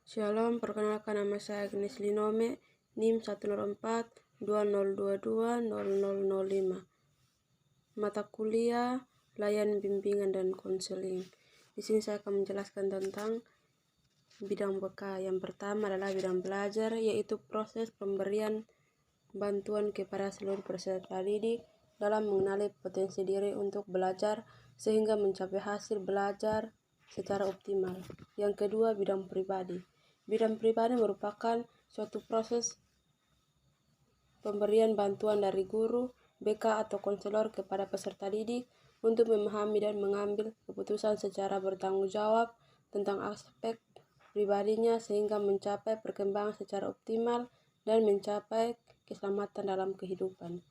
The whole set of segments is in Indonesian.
Shalom, perkenalkan nama saya Agnes Linome, NIM 104-2022-0005. Mata kuliah, layanan bimbingan dan konseling. Di sini saya akan menjelaskan tentang bidang BK. Yang pertama adalah bidang belajar, yaitu proses pemberian bantuan kepada seluruh peserta didik dalam mengenali potensi diri untuk belajar sehingga mencapai hasil belajar secara optimal. Yang kedua, bidang pribadi. Bidang pribadi merupakan suatu proses pemberian bantuan dari guru, BK atau konselor kepada peserta didik untuk memahami dan mengambil keputusan secara bertanggung jawab tentang aspek pribadinya sehingga mencapai perkembangan secara optimal dan mencapai keselamatan dalam kehidupan.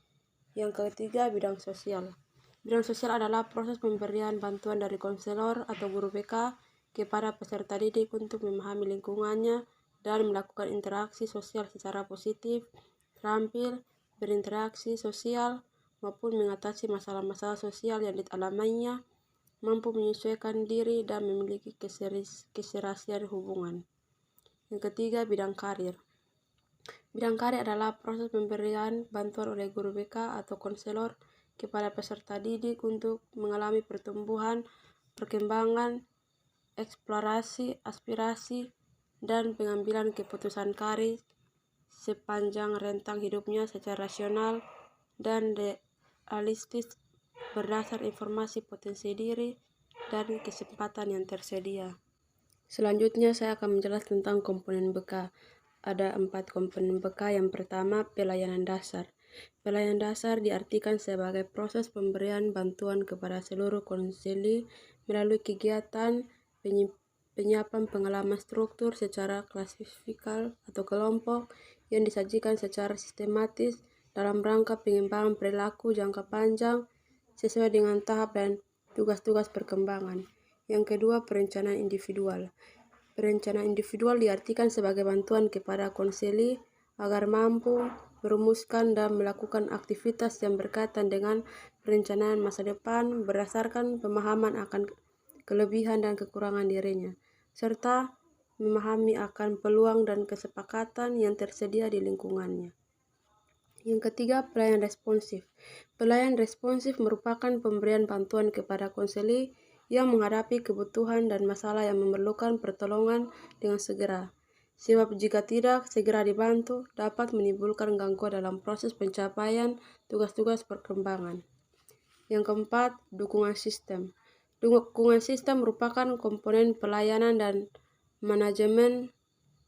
Yang ketiga, bidang sosial. Bidang sosial adalah proses pemberian bantuan dari konselor atau guru BK kepada peserta didik untuk memahami lingkungannya dan melakukan interaksi sosial secara positif, terampil, berinteraksi sosial, maupun mengatasi masalah-masalah sosial yang dialaminya, mampu menyesuaikan diri dan memiliki keserasian hubungan. Yang ketiga, bidang karir. Bidang karir adalah proses pemberian bantuan oleh guru BK atau konselor kepada peserta didik untuk mengalami pertumbuhan, perkembangan, eksplorasi, aspirasi, dan pengambilan keputusan karir sepanjang rentang hidupnya secara rasional dan realistis berdasar informasi potensi diri dan kesempatan yang tersedia. Selanjutnya saya akan menjelaskan tentang komponen BK. Ada 4 komponen BK. Yang pertama, pelayanan dasar. Pelayanan dasar diartikan sebagai proses pemberian bantuan kepada seluruh konseli melalui kegiatan penyiapan pengalaman struktur secara klasifikal atau kelompok yang disajikan secara sistematis dalam rangka pengembangan perilaku jangka panjang sesuai dengan tahap dan tugas-tugas perkembangan. Yang kedua, perencanaan individual. Perencanaan individual diartikan sebagai bantuan kepada konseli agar mampu merumuskan dan melakukan aktivitas yang berkaitan dengan perencanaan masa depan berdasarkan pemahaman akan kelebihan dan kekurangan dirinya, serta memahami akan peluang dan kesepakatan yang tersedia di lingkungannya. Yang ketiga, pelayanan responsif. Pelayanan responsif merupakan pemberian bantuan kepada konseli yang menghadapi kebutuhan dan masalah yang memerlukan pertolongan dengan segera. Sebab jika tidak segera dibantu, dapat menimbulkan gangguan dalam proses pencapaian tugas-tugas perkembangan. Yang keempat, dukungan sistem. Dukungan sistem merupakan komponen pelayanan dan manajemen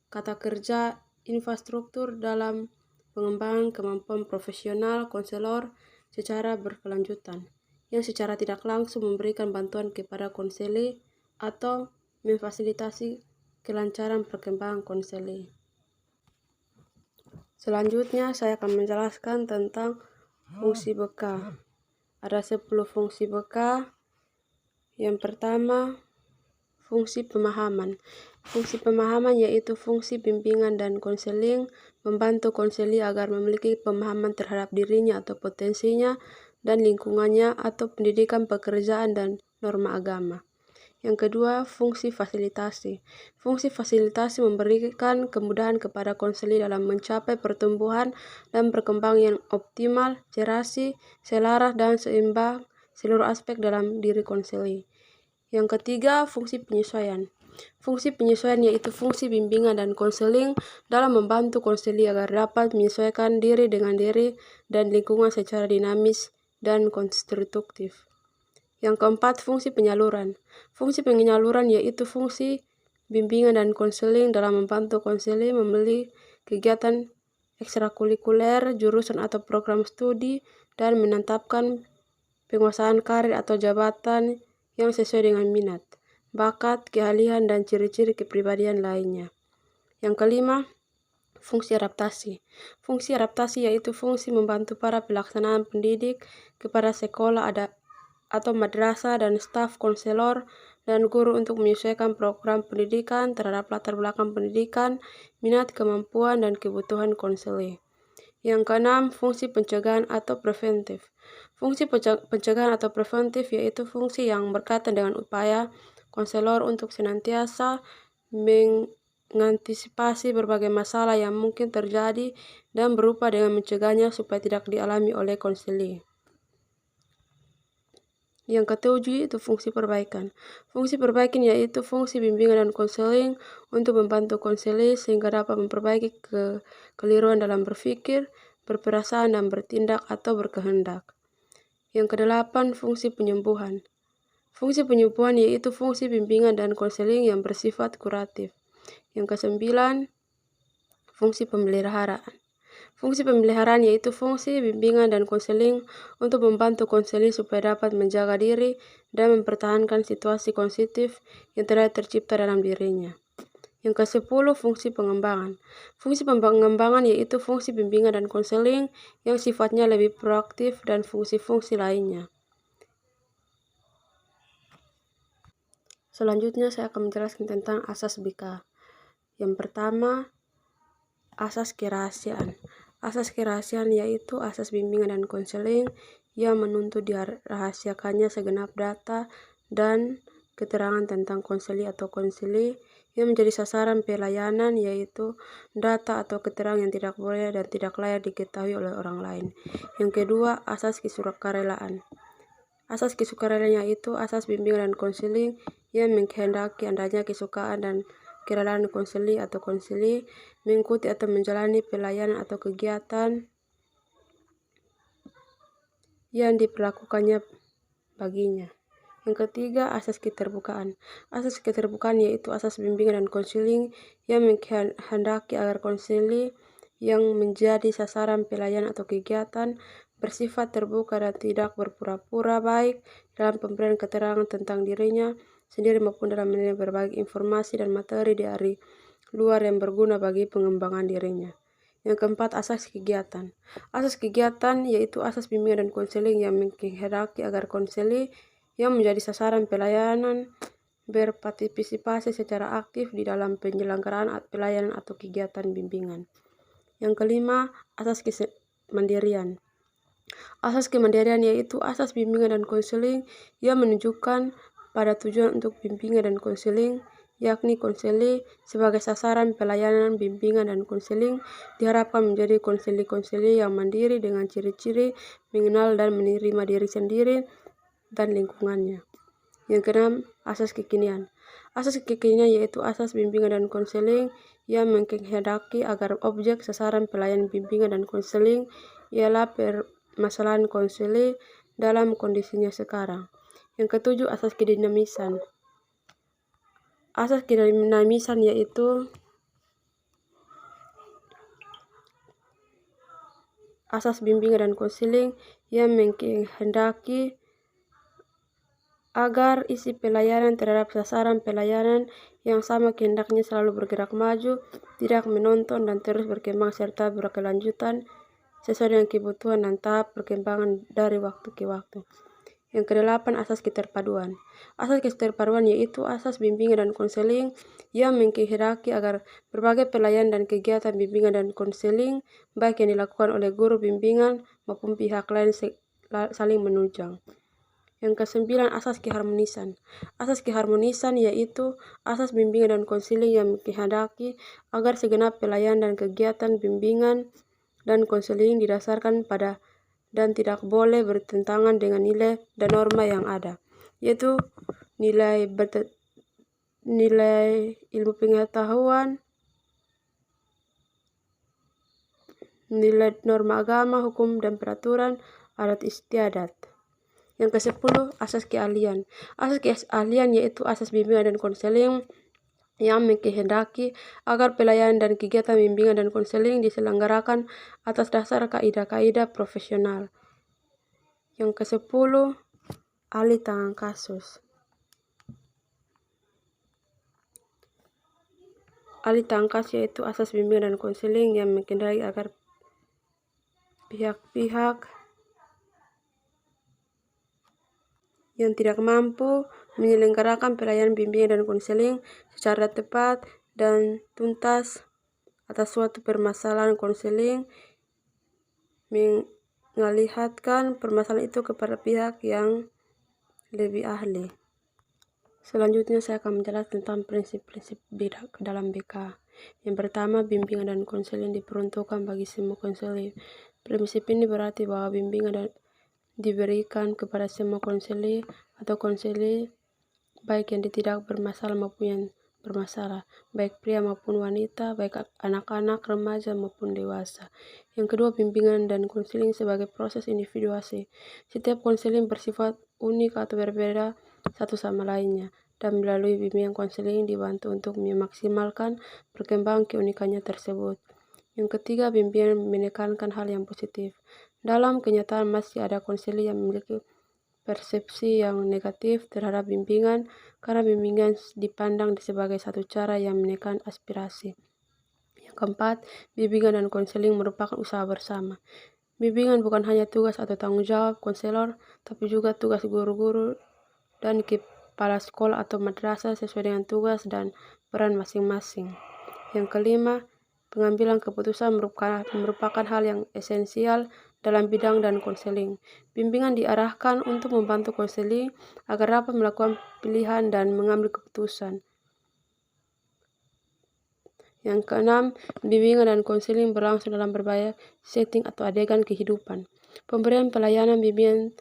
kata kerja infrastruktur dalam pengembangan kemampuan profesional konselor secara berkelanjutan, yang secara tidak langsung memberikan bantuan kepada konseli atau memfasilitasi kelancaran perkembangan konseli. Selanjutnya saya akan menjelaskan tentang fungsi BK. Ada 10 fungsi BK. Yang pertama, fungsi pemahaman. Fungsi pemahaman yaitu fungsi bimbingan dan konseling, membantu konseli agar memiliki pemahaman terhadap dirinya atau potensinya dan lingkungannya atau pendidikan, pekerjaan, dan norma agama. Yang kedua, fungsi fasilitasi. Fungsi fasilitasi memberikan kemudahan kepada konseli dalam mencapai pertumbuhan dan perkembangan yang optimal, serasi, selaras, dan seimbang seluruh aspek dalam diri konseli. Yang ketiga, fungsi penyesuaian. Fungsi penyesuaian yaitu fungsi bimbingan dan konseling dalam membantu konseli agar dapat menyesuaikan diri dengan diri dan lingkungan secara dinamis dan konstruktif. Yang keempat, fungsi penyaluran. Fungsi penyaluran yaitu fungsi bimbingan dan konseling dalam membantu konseli memilih kegiatan ekstrakurikuler, jurusan atau program studi, dan menetapkan penguasaan karir atau jabatan yang sesuai dengan minat, bakat, keahlian, dan ciri-ciri kepribadian lainnya. Yang kelima, fungsi adaptasi. Fungsi adaptasi yaitu fungsi membantu para pelaksanaan pendidik kepada sekolah atau madrasah dan staf konselor dan guru untuk menyesuaikan program pendidikan terhadap latar belakang pendidikan, minat, kemampuan, dan kebutuhan konseli. Yang keenam, fungsi pencegahan atau preventif. Fungsi pencegahan atau preventif yaitu fungsi yang berkaitan dengan upaya konselor untuk senantiasa mengantisipasi berbagai masalah yang mungkin terjadi dan berupa dengan mencegahnya supaya tidak dialami oleh konseling. Yang ketujuh itu fungsi perbaikan. Fungsi perbaikan yaitu fungsi bimbingan dan konseling untuk membantu konseling sehingga dapat memperbaiki kekeliruan dalam berpikir, berperasaan, dan bertindak atau berkehendak. Yang kedelapan, fungsi penyembuhan. Fungsi penyembuhan yaitu fungsi bimbingan dan konseling yang bersifat kuratif. Yang kesembilan, fungsi pemeliharaan. Fungsi pemeliharaan yaitu fungsi bimbingan dan konseling untuk membantu konseling supaya dapat menjaga diri dan mempertahankan situasi kondusif yang telah tercipta dalam dirinya. Yang kesepuluh, fungsi pengembangan. Fungsi pengembangan yaitu fungsi bimbingan dan konseling yang sifatnya lebih proaktif dan fungsi-fungsi lainnya. Selanjutnya saya akan menjelaskan tentang asas BK. Yang pertama, asas kerahasiaan. Asas kerahasiaan yaitu asas bimbingan dan konseling yang menuntut dirahasiakannya segenap data dan keterangan tentang konseli atau konseli yang menjadi sasaran pelayanan, yaitu data atau keterangan yang tidak boleh dan tidak layak diketahui oleh orang lain. Yang kedua, asas kesukarelaan. Asas kesukarelaan yaitu asas bimbingan dan konseling yang menghendaki adanya kesukaan dan kerelaan konseli atau konseli mengikuti atau menjalani pelayanan atau kegiatan yang diperlakukannya baginya. Yang ketiga, asas keterbukaan. Asas keterbukaan yaitu asas bimbingan dan konseling yang menghendaki agar konseli yang menjadi sasaran pelayanan atau kegiatan bersifat terbuka dan tidak berpura-pura baik dalam pemberian keterangan tentang dirinya sendiri maupun dalam menerima berbagai informasi dan materi dari luar yang berguna bagi pengembangan dirinya. Yang keempat, asas kegiatan. Asas kegiatan yaitu asas bimbingan dan konseling yang menghendaki agar konseli yang menjadi sasaran pelayanan berpartisipasi secara aktif di dalam penyelenggaraan pelayanan atau kegiatan bimbingan. Yang kelima, asas kemandirian. Asas kemandirian yaitu asas bimbingan dan konseling yang menunjukkan pada tujuan untuk bimbingan dan konseling, yakni konseli sebagai sasaran pelayanan bimbingan dan konseling diharapkan menjadi konseli-konseli yang mandiri dengan ciri-ciri mengenal dan menerima diri sendiri dan lingkungannya. Yang keenam, asas kekinian. Asas kekinian yaitu asas bimbingan dan konseling yang menghendaki agar objek sasaran pelayanan bimbingan dan konseling ialah permasalahan konseli dalam kondisinya sekarang. Yang ketujuh, asas kedinamisan. Asas kedinamisan yaitu asas bimbingan dan konseling yang menghendaki agar isi pelayanan terhadap sasaran pelayanan yang sama kehendaknya selalu bergerak maju, tidak menonton dan terus berkembang serta berkelanjutan sesuai dengan kebutuhan dan tahap perkembangan dari waktu ke waktu. Yang kedelapan, asas keterpaduan. Asas keterpaduan yaitu asas bimbingan dan konseling yang menghendaki agar berbagai pelayanan dan kegiatan bimbingan dan konseling baik yang dilakukan oleh guru bimbingan maupun pihak lain saling menunjang. Yang kesembilan, asas keharmonisan. Asas keharmonisan yaitu asas bimbingan dan konseling yang menghendaki agar segenap pelayanan dan kegiatan bimbingan dan konseling didasarkan pada dan tidak boleh bertentangan dengan nilai dan norma yang ada, yaitu nilai ilmu pengetahuan, nilai norma agama, hukum dan peraturan, adat istiadat. Yang ke-10, asas keahlian. Asas keahlian yaitu asas bimbingan dan konseling yang menghendaki agar pelayanan dan kegiatan bimbingan dan konseling diselenggarakan atas dasar kaidah-kaidah profesional. Yang ke-10, ahli tangan kasus. Ahli tangan kasus yaitu asas bimbingan dan konseling yang menghendaki agar pihak-pihak yang tidak mampu menyelenggarakan pelayanan bimbingan dan konseling secara tepat dan tuntas atas suatu permasalahan konseling, mengalihkan permasalahan itu kepada pihak yang lebih ahli. Selanjutnya saya akan menjelaskan tentang prinsip-prinsip dalam BK. Yang pertama, bimbingan dan konseling diperuntukkan bagi semua konselor. Prinsip ini berarti bahwa diberikan kepada semua konselor atau konselor, baik yang tidak bermasalah maupun yang bermasalah, baik pria maupun wanita, baik anak-anak, remaja maupun dewasa. Yang kedua, bimbingan dan konseling sebagai proses individuasi. Setiap konseling bersifat unik atau berbeda satu sama lainnya, dan melalui bimbingan konseling dibantu untuk memaksimalkan perkembangan keunikannya tersebut. Yang ketiga, bimbingan menekankan hal yang positif. Dalam kenyataan masih ada konselor yang memiliki persepsi yang negatif terhadap bimbingan karena bimbingan dipandang sebagai satu cara yang menekan aspirasi. Yang keempat, bimbingan dan konseling merupakan usaha bersama. Bimbingan bukan hanya tugas atau tanggung jawab konselor, tapi juga tugas guru-guru dan kepala sekolah atau madrasah sesuai dengan tugas dan peran masing-masing. Yang kelima, pengambilan keputusan merupakan hal yang esensial dalam bidang dan konseling. Bimbingan diarahkan untuk membantu konseling agar dapat melakukan pilihan dan mengambil keputusan. Yang keenam, bimbingan dan konseling berlangsung dalam berbagai setting atau adegan kehidupan. Pemberian pelayanan bimbingan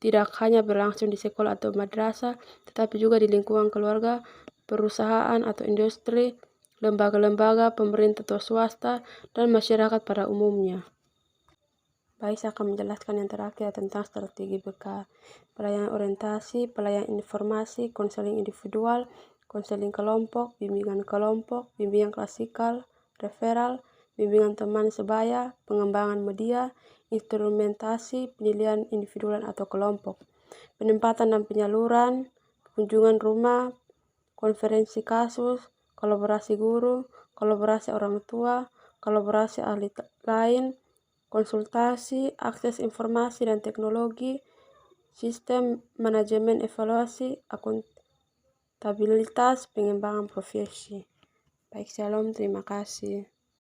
tidak hanya berlangsung di sekolah atau madrasah, tetapi juga di lingkungan keluarga, perusahaan atau industri, lembaga-lembaga, pemerintah atau swasta, dan masyarakat pada umumnya. Baik, saya akan menjelaskan yang terakhir tentang strategi BK. Pelayanan orientasi, pelayanan informasi, konseling individual, konseling kelompok, bimbingan klasikal, referral, bimbingan teman sebaya, pengembangan media, instrumentasi, penilaian individual atau kelompok, penempatan dan penyaluran, kunjungan rumah, konferensi kasus, kolaborasi guru, kolaborasi orang tua, kolaborasi ahli lain, konsultasi, akses informasi dan teknologi, sistem manajemen evaluasi, akuntabilitas, pengembangan profesi. Baik, shalom, terima kasih.